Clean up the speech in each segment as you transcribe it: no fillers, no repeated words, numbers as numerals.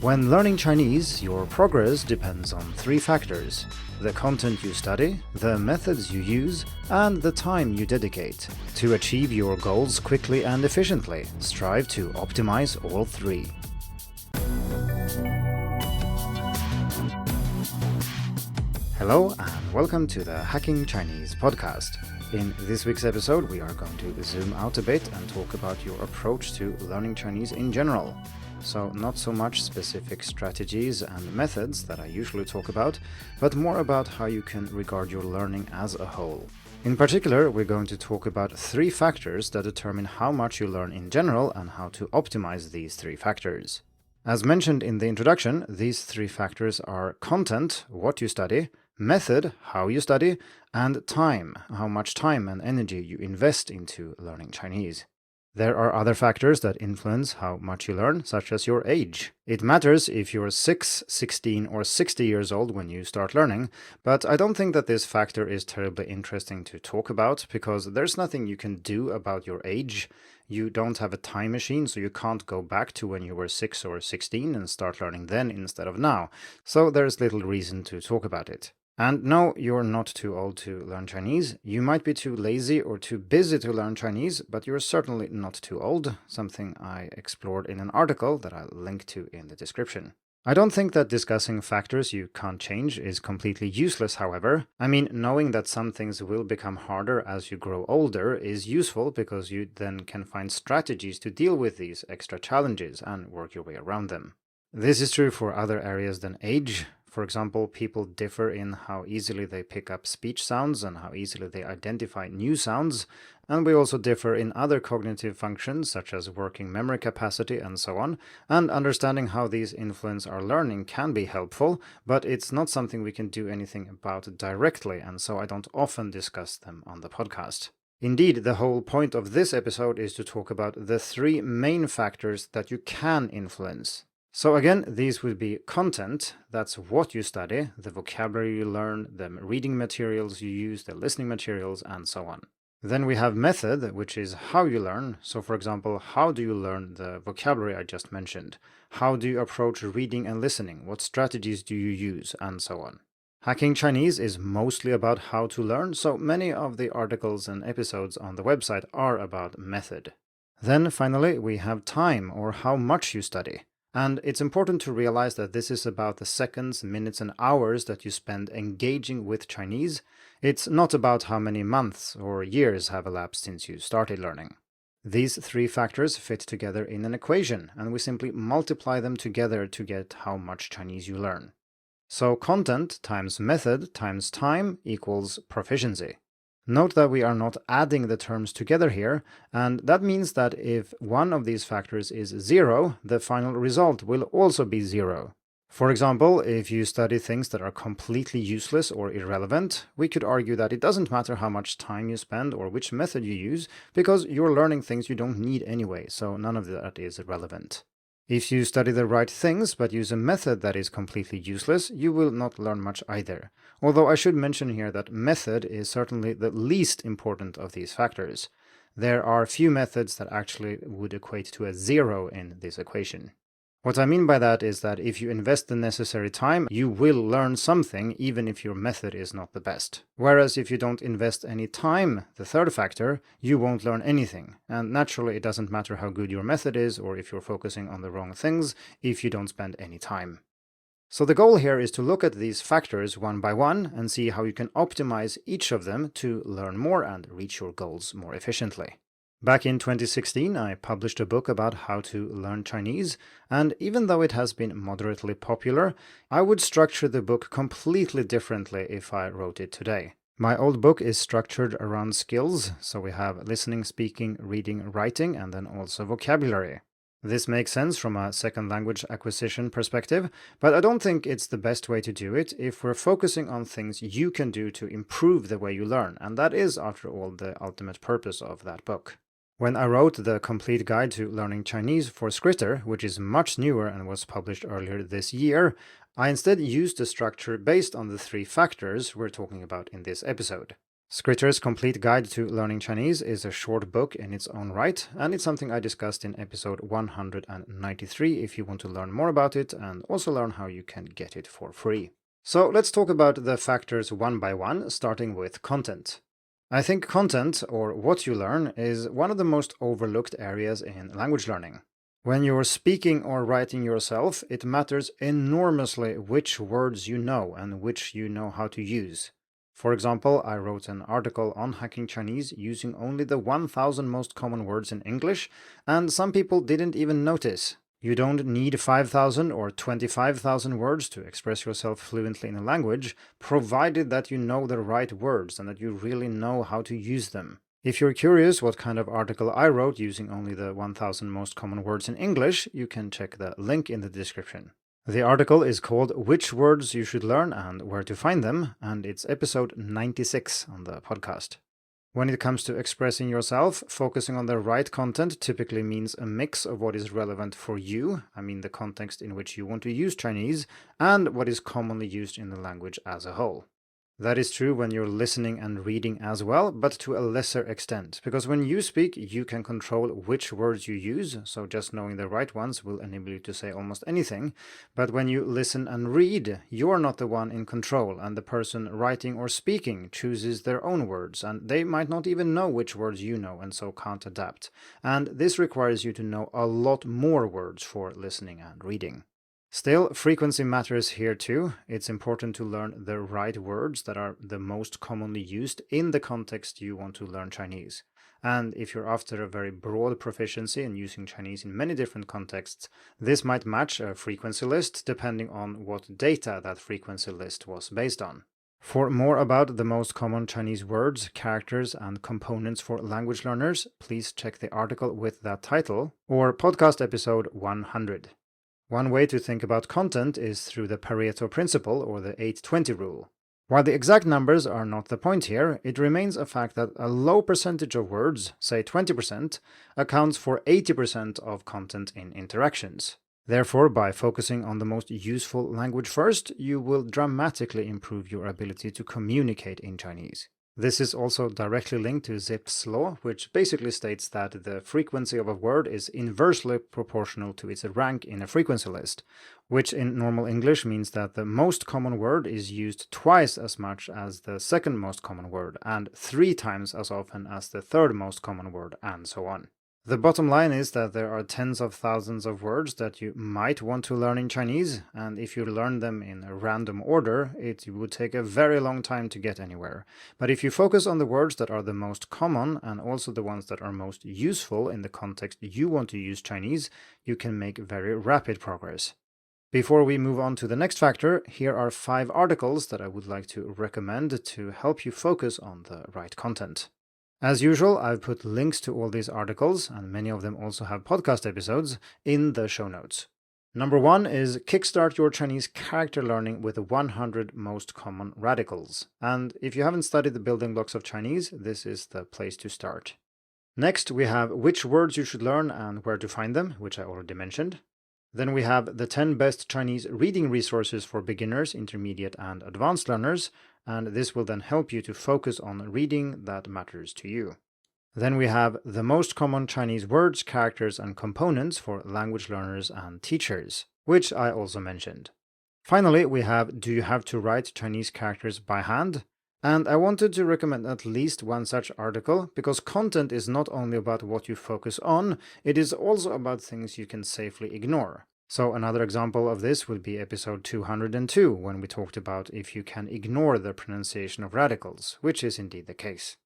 When learning Chinese, your progress depends on three factors: the content you study, the methods you use, and the time you dedicate. To achieve your goals quickly and efficiently, strive to optimize all three. Hello and welcome to the Hacking Chinese podcast. In this week's episode, we are going to zoom out a bit and talk about your approach to learning Chinese in general. So not so much specific strategies and methods that I usually talk about, but more about how you can regard your learning as a whole. In particular, we're going to talk about three factors that determine how much you learn in general and how to optimize these three factors. As mentioned in the introduction, these three factors are content, what you study, method, how you study, and time, how much time and energy you invest into learning Chinese. There are other factors that influence how much you learn, such as your age. It matters if you're 6, 16, or 60 years old when you start learning, but I don't think that this factor is terribly interesting to talk about, because there's nothing you can do about your age. You don't have a time machine, so you can't go back to when you were 6 or 16 and start learning then instead of now, so there's little reason to talk about it. And no, you're not too old to learn Chinese. You might be too lazy or too busy to learn Chinese, but you're certainly not too old, something I explored in an article that I'll link to in the description. I don't think that discussing factors you can't change is completely useless, however. I mean, knowing that some things will become harder as you grow older is useful because you then can find strategies to deal with these extra challenges and work your way around them. This is true for other areas than age. For example, people differ in how easily they pick up speech sounds and how easily they identify new sounds, and we also differ in other cognitive functions such as working memory capacity and so on, and understanding how these influence our learning can be helpful, but it's not something we can do anything about directly, and so I don't often discuss them on the podcast. Indeed, the whole point of this episode is to talk about the three main factors that you can influence. So again, these would be content, that's what you study, the vocabulary you learn, the reading materials you use, the listening materials, and so on. Then we have method, which is how you learn. So for example, how do you learn the vocabulary I just mentioned? How do you approach reading and listening? What strategies do you use? And so on. Hacking Chinese is mostly about how to learn, so many of the articles and episodes on the website are about method. Then finally, we have time, or how much you study. And it's important to realize that this is about the seconds, minutes, and hours that you spend engaging with Chinese. It's not about how many months or years have elapsed since you started learning. These three factors fit together in an equation, and we simply multiply them together to get how much Chinese you learn. So content times method times time equals proficiency. Note that we are not adding the terms together here, and that means that if one of these factors is 0, the final result will also be 0. For example, if you study things that are completely useless or irrelevant, we could argue that it doesn't matter how much time you spend or which method you use, because you're learning things you don't need anyway, so none of that is relevant. If you study the right things but use a method that is completely useless, you will not learn much either. Although I should mention here that method is certainly the least important of these factors. There are few methods that actually would equate to a 0 in this equation. What I mean by that is that if you invest the necessary time, you will learn something even if your method is not the best. Whereas if you don't invest any time, the third factor, you won't learn anything. And naturally it doesn't matter how good your method is or if you're focusing on the wrong things if you don't spend any time. So the goal here is to look at these factors one by one and see how you can optimize each of them to learn more and reach your goals more efficiently. Back in 2016, I published a book about how to learn Chinese, and even though it has been moderately popular, I would structure the book completely differently if I wrote it today. My old book is structured around skills, so we have listening, speaking, reading, writing, and then also vocabulary. This makes sense from a second language acquisition perspective, but I don't think it's the best way to do it if we're focusing on things you can do to improve the way you learn, and that is, after all, the ultimate purpose of that book. When I wrote the complete guide to learning Chinese for Skritter, which is much newer and was published earlier this year, I instead used a structure based on the three factors we're talking about in this episode. Scripter's Complete Guide to Learning Chinese is a short book in its own right, and it's something I discussed in episode 193 if you want to learn more about it and also learn how you can get it for free. So let's talk about the factors one by one, starting with content. I think content, or what you learn, is one of the most overlooked areas in language learning. When you're speaking or writing yourself, it matters enormously which words you know and which you know how to use. For example, I wrote an article on hacking Chinese using only the 1000 most common words in English, and some people didn't even notice. You don't need 5,000 or 25,000 words to express yourself fluently in a language, provided that you know the right words and that you really know how to use them. If you're curious what kind of article I wrote using only the 1000 most common words in English, you can check the link in the description. The article is called Which Words You Should Learn and Where to Find Them, and it's episode 96 on the podcast. When it comes to expressing yourself, focusing on the right content typically means a mix of what is relevant for you, I mean the context in which you want to use Chinese, and what is commonly used in the language as a whole. That is true when you're listening and reading as well, but to a lesser extent, because when you speak, you can control which words you use, so just knowing the right ones will enable you to say almost anything. But when you listen and read, you're not the one in control, and the person writing or speaking chooses their own words, and they might not even know which words you know and so can't adapt. And this requires you to know a lot more words for listening and reading. Still, frequency matters here too. It's important to learn the right words that are the most commonly used in the context you want to learn Chinese. And if you're after a very broad proficiency in using Chinese in many different contexts, this might match a frequency list depending on what data that frequency list was based on. For more about the most common Chinese words, characters, and components for language learners, please check the article with that title or podcast episode 100. One way to think about content is through the Pareto principle or the 80-20 rule. While the exact numbers are not the point here, it remains a fact that a low percentage of words, say 20%, accounts for 80% of content in interactions. Therefore, by focusing on the most useful language first, you will dramatically improve your ability to communicate in Chinese. This is also directly linked to Zipf's law, which basically states that the frequency of a word is inversely proportional to its rank in a frequency list, which in normal English means that the most common word is used twice as much as the second most common word, and 3 times as often as the third most common word, and so on. The bottom line is that there are tens of thousands of words that you might want to learn in Chinese, and if you learn them in a random order, it would take a very long time to get anywhere. But if you focus on the words that are the most common and also the ones that are most useful in the context you want to use Chinese, you can make very rapid progress. Before we move on to the next factor, here are 5 articles that I would like to recommend to help you focus on the right content. As usual, I've put links to all these articles, and many of them also have podcast episodes, in the show notes. Number 1 is Kickstart Your Chinese Character Learning with the 100 Most Common Radicals. And if you haven't studied the building blocks of Chinese, this is the place to start. Next, we have Which Words You Should Learn and Where to Find Them, which I already mentioned. Then we have the 10 best Chinese reading resources for beginners, intermediate, and advanced learners, and this will then help you to focus on reading that matters to you. Then we have the most common Chinese words, characters, and components for language learners and teachers, which I also mentioned. Finally, we have Do You Have to Write Chinese Characters by Hand? And I wanted to recommend at least one such article, because content is not only about what you focus on, it is also about things you can safely ignore. So another example of this would be episode 202, when we talked about if you can ignore the pronunciation of radicals, which is indeed the case.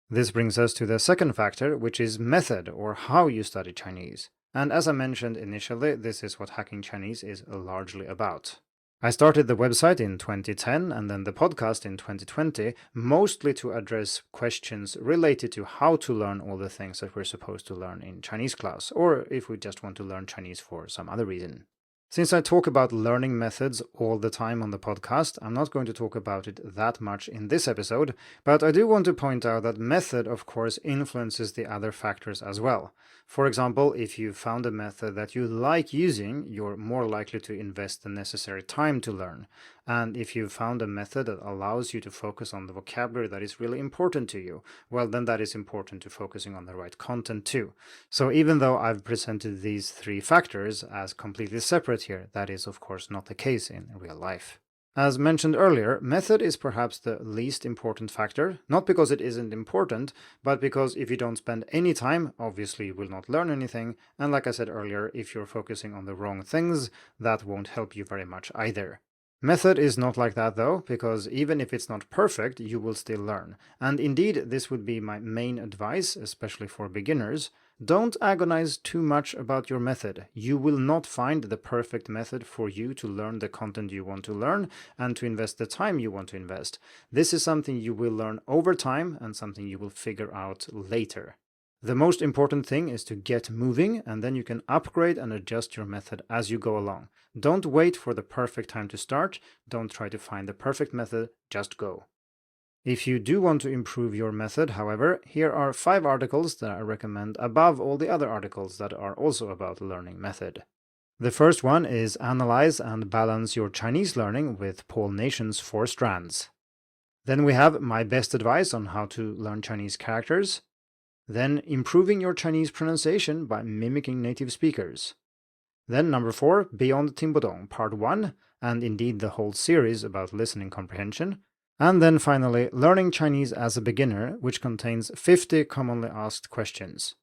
This brings us to the second factor, which is method, or how you study Chinese. And as I mentioned initially, this is what Hacking Chinese is largely about. I started the website in 2010 and then the podcast in 2020, mostly to address questions related to how to learn all the things that we're supposed to learn in Chinese class, or if we just want to learn Chinese for some other reason. Since I talk about learning methods all the time on the podcast, I'm not going to talk about it that much in this episode, but I do want to point out that method, of course, influences the other factors as well. For example, if you found a method that you like using, you're more likely to invest the necessary time to learn. And if you found a method that allows you to focus on the vocabulary that is really important to you, well, then that is important to focusing on the right content too. So even though I've presented these three factors as completely separate here, that is of course not the case in real life. As mentioned earlier, method is perhaps the least important factor, not because it isn't important, but because if you don't spend any time, obviously you will not learn anything, and like I said earlier, if you're focusing on the wrong things, that won't help you very much either. Method is not like that though, because even if it's not perfect, you will still learn. And indeed, this would be my main advice, especially for beginners. Don't agonize too much about your method. You will not find the perfect method for you to learn the content you want to learn and to invest the time you want to invest. This is something you will learn over time and something you will figure out later. The most important thing is to get moving, and then you can upgrade and adjust your method as you go along. Don't wait for the perfect time to start. Don't try to find the perfect method, just go. If you do want to improve your method, however, here are 5 articles that I recommend above all the other articles that are also about learning method. The first one is Analyze and Balance Your Chinese Learning with Paul Nation's 4 Strands. Then we have My Best Advice on How to Learn Chinese Characters. Then Improving Your Chinese Pronunciation by Mimicking Native Speakers. Then number 4, Beyond Timbudong, Part 1, and indeed the whole series about listening comprehension. And then finally, Learning Chinese as a Beginner, which contains 50 commonly asked questions.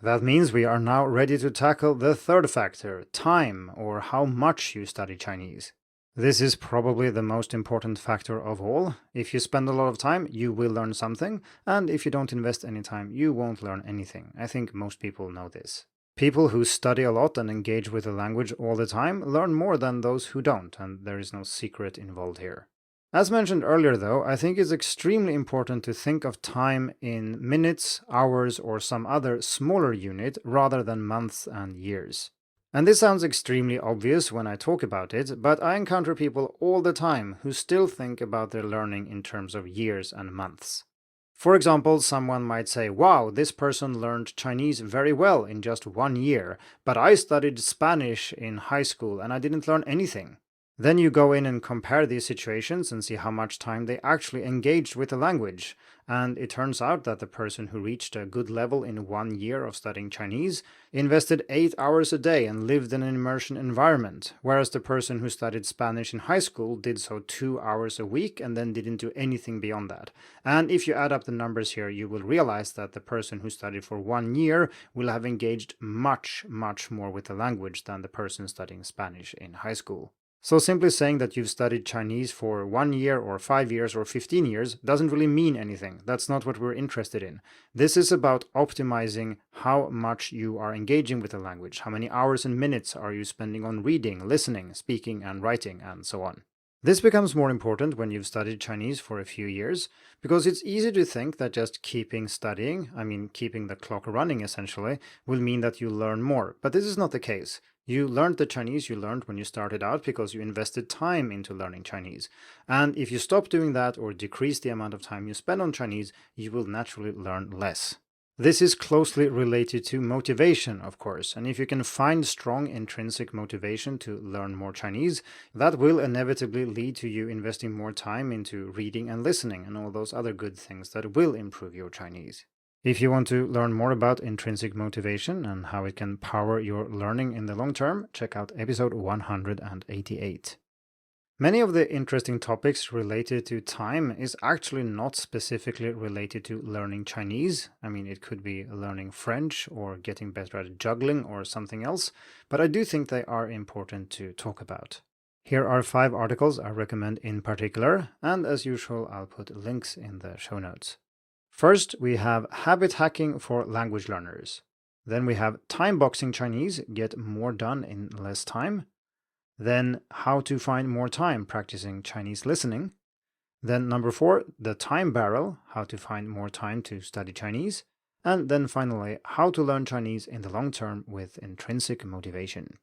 That means we are now ready to tackle the third factor, time, or how much you study Chinese. This is probably the most important factor of all. If you spend a lot of time, you will learn something, and if you don't invest any time, you won't learn anything. I think most people know this. People who study a lot and engage with the language all the time learn more than those who don't, and there is no secret involved here. As mentioned earlier though, I think it's extremely important to think of time in minutes, hours, or some other smaller unit rather than months and years. And this sounds extremely obvious when I talk about it, but I encounter people all the time who still think about their learning in terms of years and months. For example, someone might say, wow, this person learned Chinese very well in just 1 year, but I studied Spanish in high school and I didn't learn anything. Then you go in and compare these situations and see how much time they actually engaged with the language. And it turns out that the person who reached a good level in 1 year of studying Chinese invested 8 hours a day and lived in an immersion environment, whereas the person who studied Spanish in high school did so 2 hours a week and then didn't do anything beyond that. And if you add up the numbers here, you will realize that the person who studied for 1 year will have engaged much, much more with the language than the person studying Spanish in high school. So simply saying that you've studied Chinese for 1 year or 5 years or 15 years doesn't really mean anything. That's not what we're interested in. This is about optimizing how much you are engaging with the language. How many hours and minutes are you spending on reading, listening, speaking, and writing, and so on. This becomes more important when you've studied Chinese for a few years, because it's easy to think that just keeping studying, keeping the clock running essentially, will mean that you learn more. But this is not the case. You learned the Chinese you learned when you started out because you invested time into learning Chinese. And if you stop doing that or decrease the amount of time you spend on Chinese, you will naturally learn less. This is closely related to motivation, of course, and if you can find strong intrinsic motivation to learn more Chinese, that will inevitably lead to you investing more time into reading and listening and all those other good things that will improve your Chinese. If you want to learn more about intrinsic motivation and how it can power your learning in the long term, check out episode 188. Many of the interesting topics related to time is actually not specifically related to learning Chinese. It could be learning French or getting better at juggling or something else, but I do think they are important to talk about. Here are 5 articles I recommend in particular, and as usual, I'll put links in the show notes. First, we have Habit Hacking for Language Learners. Then we have Time Boxing Chinese, Get More Done in Less Time. Then How to Find More Time Practicing Chinese Listening. Then number 4, The Time Barrel, How to Find More Time to Study Chinese. And then finally, How to Learn Chinese in the Long Term with Intrinsic Motivation.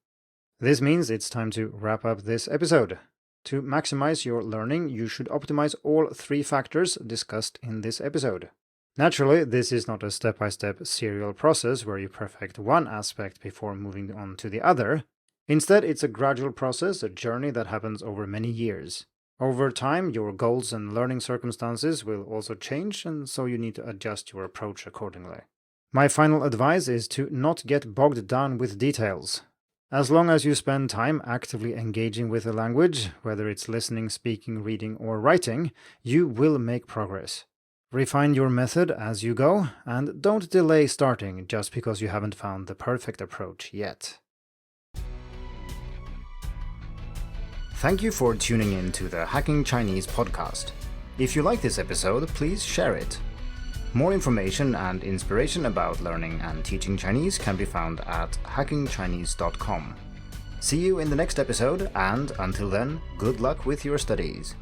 This means it's time to wrap up this episode. To maximize your learning, you should optimize all 3 factors discussed in this episode. Naturally, this is not a step-by-step serial process where you perfect one aspect before moving on to the other. Instead, it's a gradual process, a journey that happens over many years. Over time, your goals and learning circumstances will also change, and so you need to adjust your approach accordingly. My final advice is to not get bogged down with details. As long as you spend time actively engaging with the language, whether it's listening, speaking, reading, or writing, you will make progress. Refine your method as you go, and don't delay starting just because you haven't found the perfect approach yet. Thank you for tuning in to the Hacking Chinese podcast. If you like this episode, please share it. More information and inspiration about learning and teaching Chinese can be found at hackingchinese.com. See you in the next episode, and until then, good luck with your studies.